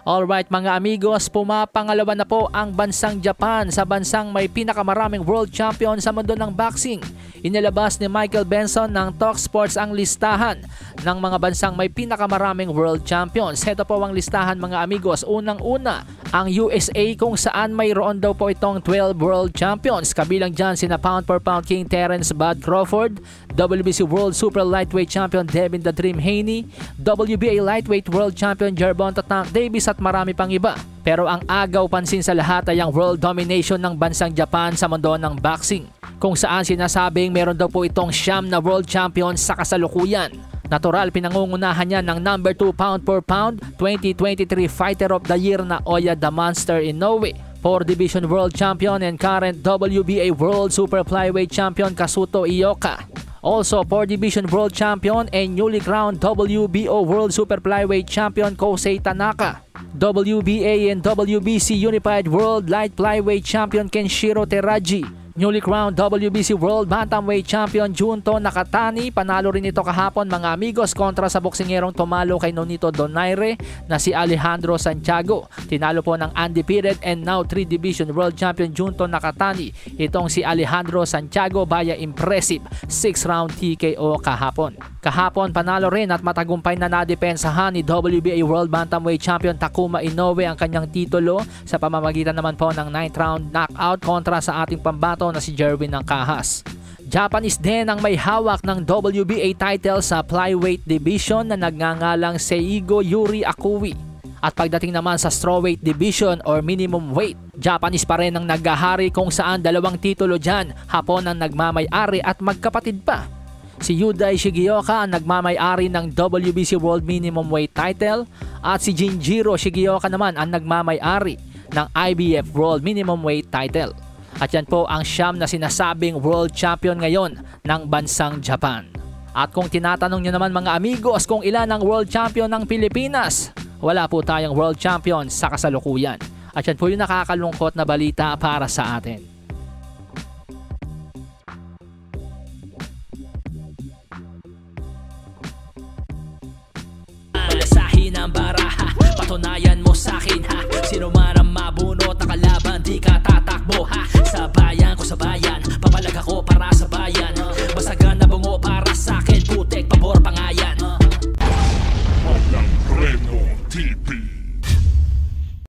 Alright mga amigos, pumapangalawa na po ang bansang Japan sa bansang may pinakamaraming world champion sa mundo ng boxing. Inilabas ni Michael Benson ng Talksports ang listahan ng mga bansang may pinakamaraming world champions. Ito po ang listahan mga amigos. Unang-una, ang USA kung saan mayroon daw po itong 12 world champions. Kabilang dyan sina pound for pound king Terence Bud Crawford, WBC World Super Lightweight Champion Devin The Dream Haney, WBA Lightweight World Champion Gervonta Tank Davis at marami pang iba. Pero ang agaw pansin sa lahat ay ang world domination ng bansang Japan sa mundo ng boxing, kung saan sinasabing meron daw po itong 9 na world champions sa kasalukuyan. Natural, pinangungunahan niya ng number 2 pound for pound 2023 Fighter of the Year na Oya the Monster Inoue, 4 Division World Champion and current WBA World Super Flyweight Champion Kazuto Ioka. Also, 4 Division World Champion and newly crowned WBO World Super Flyweight Champion Kosei Tanaka, WBA and WBC Unified World Light Flyweight Champion Kenshiro Teraji, newly crowned WBC World Bantamweight Champion Junto Nakatani. Panalo rin ito kahapon mga amigos kontra sa boksingerong tumalo kay Nonito Donaire na si Alejandro Santiago. Tinalo po ng undefeated and now 3 Division World Champion Junto Nakatani itong si Alejandro Santiago via impressive 6-round TKO kahapon. Kahapon panalo rin at matagumpay na nadepensahan ni WBA World Bantamweight Champion Takuma Inoue ang kanyang titulo sa pamamagitan naman po ng 9th round knockout kontra sa ating pambato na si Jerwin ng Kahas. Japanese din ang may hawak ng WBA title sa flyweight division na nagngangalang Seigo Yuri Akui. At pagdating naman sa strawweight division or minimum weight, Japanese pa rin ang naghahari kung saan 2 titulo dyan, Hapon ang nagmamay-ari at magkapatid pa. Si Yudai Shigioka ang nagmamay-ari ng WBC World Minimum Weight title at si Jinjiro Shigioka naman ang nagmamay-ari ng IBF World Minimum Weight title. At yan po ang 9 na sinasabing world champion ngayon ng bansang Japan. At kung tinatanong nyo naman mga amigos kung ilan ang world champion ng Pilipinas, wala po tayong world champion sa kasalukuyan. At yan po yung nakakalungkot na balita para sa atin. Malasahin ang baraha, patunayan mo sa'kin ha. Sino man ang mabunot na kalaban, di ka tatakbo ha. Sabay